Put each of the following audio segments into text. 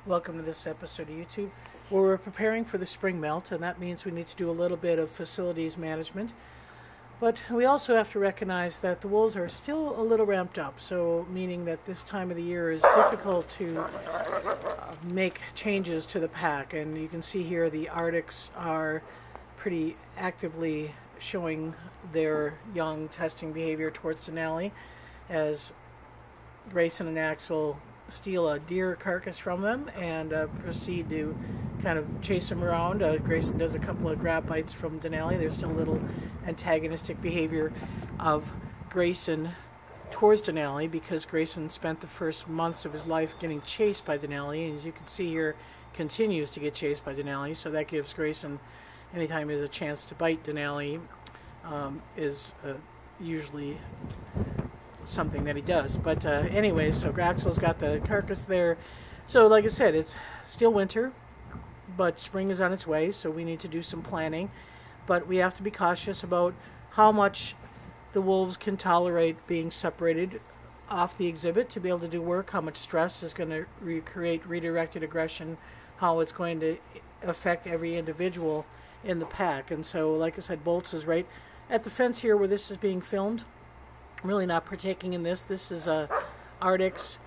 Welcome to this episode of YouTube where we're preparing for the spring melt, and that means we need to do a little bit of facilities management. But we also have to recognize that the wolves are still a little ramped up, so meaning that this time of the year is difficult to make changes to the pack. And you can see here the Arctics are pretty actively showing their young testing behavior towards Denali as Grayson and Axel steal a deer carcass from them and proceed to kind of chase them around. Grayson does a couple of grab bites from Denali. There's still a little antagonistic behavior of Grayson towards Denali because Grayson spent the first months of his life getting chased by Denali, and as you can see here, continues to get chased by Denali. So that gives Grayson, anytime he has a chance to bite Denali, is usually something that he does. But anyway, so Axel's got the carcass there. So like I said, it's still winter, but spring is on its way, so we need to do some planning. But we have to be cautious about how much the wolves can tolerate being separated off the exhibit to be able to do work, how much stress is going to create redirected aggression, how it's going to affect every individual in the pack. And so, like I said, Bolts is right at the fence here where this is being filmed. I'm really not partaking in this. This is a Arctics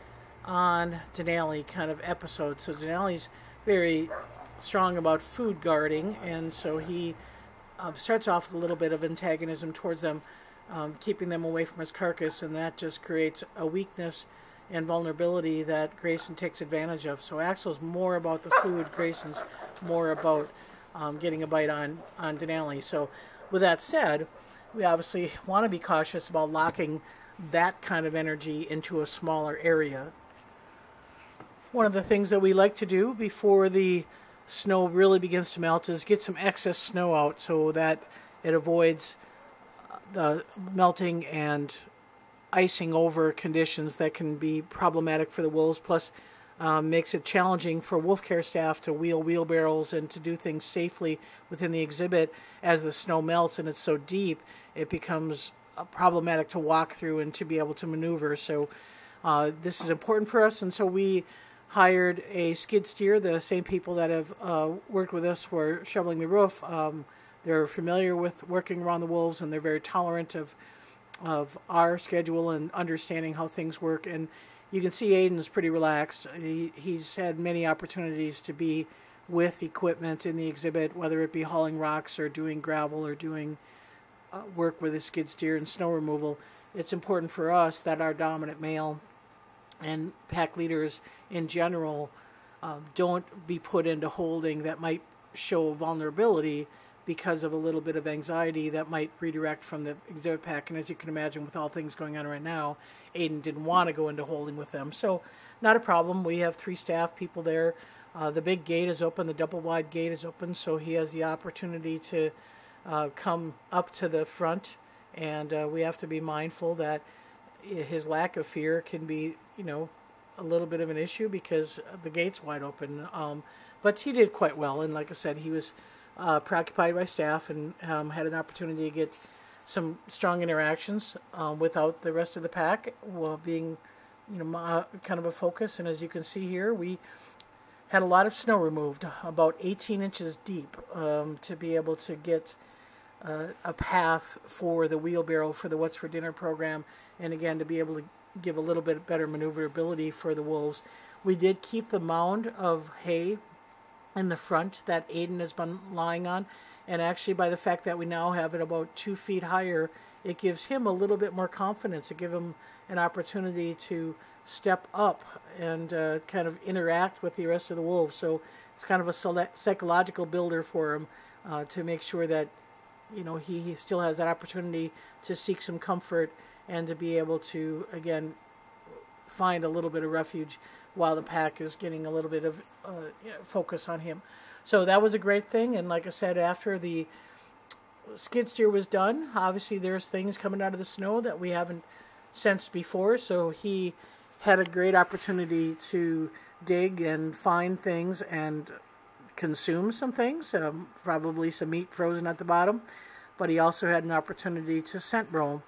on Denali kind of episode. So Denali's very strong about food guarding, and so he starts off with a little bit of antagonism towards them, keeping them away from his carcass, and that just creates a weakness and vulnerability that Grayson takes advantage of. So Axel's more about the food, Grayson's more about getting a bite on Denali. So with that said, we obviously want to be cautious about locking that kind of energy into a smaller area. One of the things that we like to do before the snow really begins to melt is get some excess snow out so that it avoids the melting and icing over conditions that can be problematic for the wolves, plus makes it challenging for wolf care staff to wheel wheelbarrows and to do things safely within the exhibit. As the snow melts and it's so deep, it becomes problematic to walk through and to be able to maneuver. So this is important for us, and so we hired a skid steer, the same people that have worked with us for shoveling the roof. They're familiar with working around the wolves, and they're very tolerant of our schedule and understanding how things work. And you can see Aiden's pretty relaxed. He's had many opportunities to be with equipment in the exhibit, whether it be hauling rocks or doing gravel or doing work with a skid steer and snow removal. It's important for us that our dominant male and pack leaders in general don't be put into holding that might show vulnerability because of a little bit of anxiety that might redirect from the exhibit pack. And as you can imagine, with all things going on right now, Aiden didn't want to go into holding with them. So not a problem. We have 3 staff people there. The big gate is open. The double wide gate is open, so he has the opportunity to come up to the front. And we have to be mindful that his lack of fear can be, a little bit of an issue because the gate's wide open. But he did quite well. And like I said, he was preoccupied by staff and had an opportunity to get some strong interactions without the rest of the pack, while being, kind of a focus. And as you can see here, we had a lot of snow removed, about 18 inches deep, to be able to get a path for the wheelbarrow for the What's for Dinner program, and again to be able to give a little bit better maneuverability for the wolves. We did keep the mound of hay in the front that Aiden has been lying on, and actually by the fact that we now have it about 2 feet higher, it gives him a little bit more confidence. It gives him an opportunity to step up and kind of interact with the rest of the wolves. So it's kind of a psychological builder for him to make sure that he still has that opportunity to seek some comfort and to be able to, again, find a little bit of refuge while the pack is getting a little bit of focus on him. So that was a great thing. And like I said, after the skid steer was done, obviously there's things coming out of the snow that we haven't sensed before. So he had a great opportunity to dig and find things and consume some things, probably some meat frozen at the bottom. But he also had an opportunity to scent roam.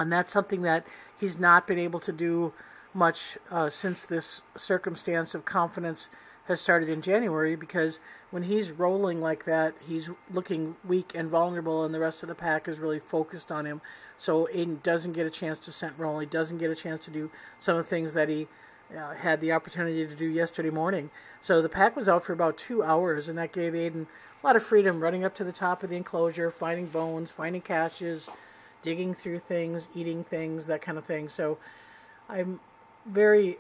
And that's something that he's not been able to do much since this circumstance of confidence has started in January, because when he's rolling like that, he's looking weak and vulnerable, and the rest of the pack is really focused on him. So Aiden doesn't get a chance to scent roll. He doesn't get a chance to do some of the things that he had the opportunity to do yesterday morning. So the pack was out for about 2 hours, and that gave Aiden a lot of freedom, running up to the top of the enclosure, finding bones, finding caches, digging through things, eating things, that kind of thing. So I'm very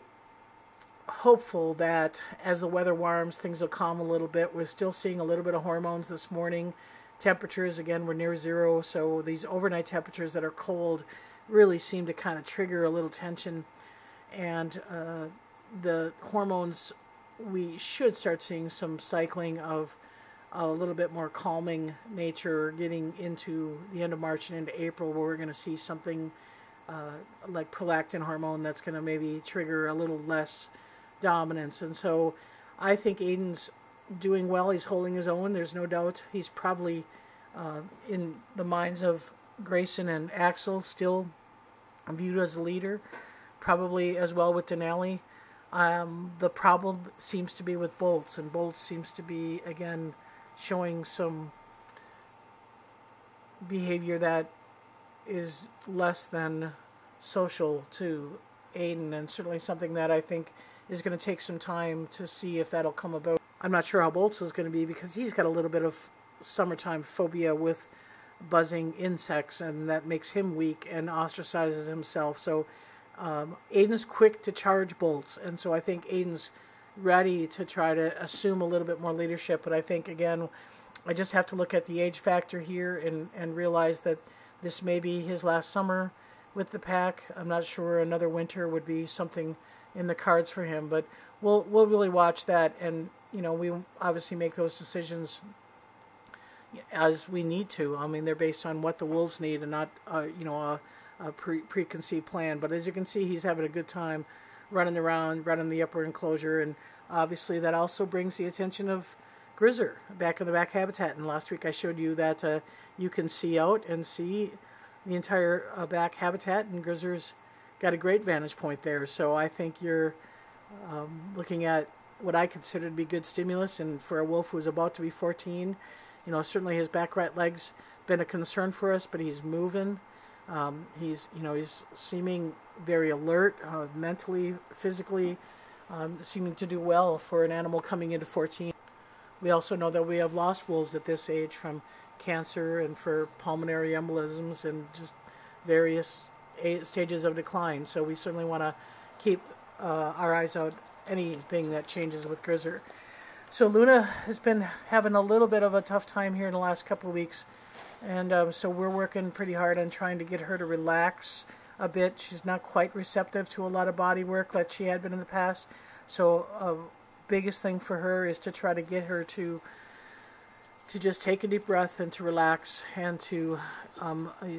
hopeful that as the weather warms, things will calm a little bit. We're still seeing a little bit of hormones this morning. Temperatures, again, were near zero, so these overnight temperatures that are cold really seem to kind of trigger a little tension. And the hormones, we should start seeing some cycling of a little bit more calming nature getting into the end of March and into April, where we're going to see something like prolactin hormone that's going to maybe trigger a little less dominance. And so I think Aiden's doing well. He's holding his own. There's no doubt. He's probably in the minds of Grayson and Axel still viewed as a leader, probably as well with Denali. The problem seems to be with Bolts, and Bolts seems to be, again, showing some behavior that is less than social to Aiden, and certainly something that I think is going to take some time to see if that'll come about. I'm not sure how Bolts is going to be, because he's got a little bit of summertime phobia with buzzing insects, and that makes him weak and ostracizes himself. So Aiden's quick to charge Bolts, and so I think Aiden's ready to try to assume a little bit more leadership. But I think, again, I just have to look at the age factor here and realize that this may be his last summer with the pack. I'm not sure another winter would be something in the cards for him, but we'll really watch that, and we obviously make those decisions as we need to. I mean, they're based on what the wolves need, and not a preconceived plan. But as you can see, he's having a good time running around, running the upper enclosure, and obviously that also brings the attention of Grizzer back in the back habitat. And last week I showed you that you can see out and see the entire back habitat, and Grizzer's got a great vantage point there. So I think you're looking at what I consider to be good stimulus, and for a wolf who's about to be 14, certainly his back right leg's been a concern for us, but he's moving. He's seeming very alert, mentally, physically, seeming to do well for an animal coming into 14. We also know that we have lost wolves at this age from cancer and for pulmonary embolisms and just various stages of decline. So we certainly want to keep our eyes out anything that changes with Grizzer. So Luna has been having a little bit of a tough time here in the last couple of weeks, and so we're working pretty hard on trying to get her to relax a bit. She's not quite receptive to a lot of body work that she had been in the past. So biggest thing for her is to try to get her to just take a deep breath and to relax, and to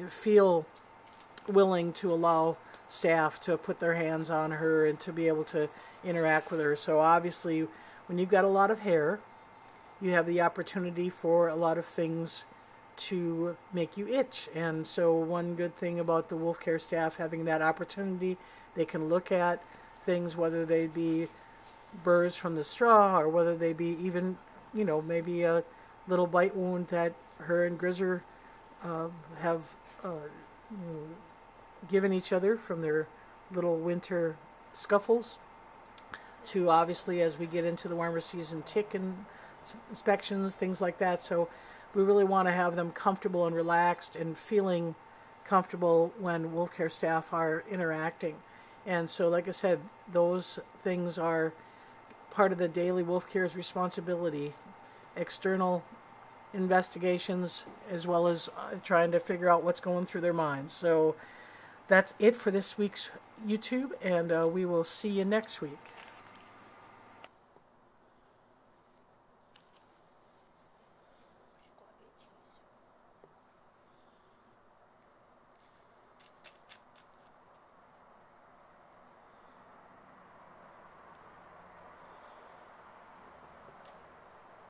feel willing to allow staff to put their hands on her and to be able to interact with her. So obviously, when you've got a lot of hair, you have the opportunity for a lot of things to make you itch. And so one good thing about the wolf care staff having that opportunity, they can look at things, whether they be burrs from the straw, or whether they be even, maybe a little bite wound that her and Grizzer have given each other from their little winter scuffles, to obviously, as we get into the warmer season, tick inspections, things like that. So we really want to have them comfortable and relaxed and feeling comfortable when wolf care staff are interacting. And so, like I said, those things are part of the daily wolf care's responsibility. External investigations, as well as trying to figure out what's going through their minds. So that's it for this week's YouTube, and we will see you next week.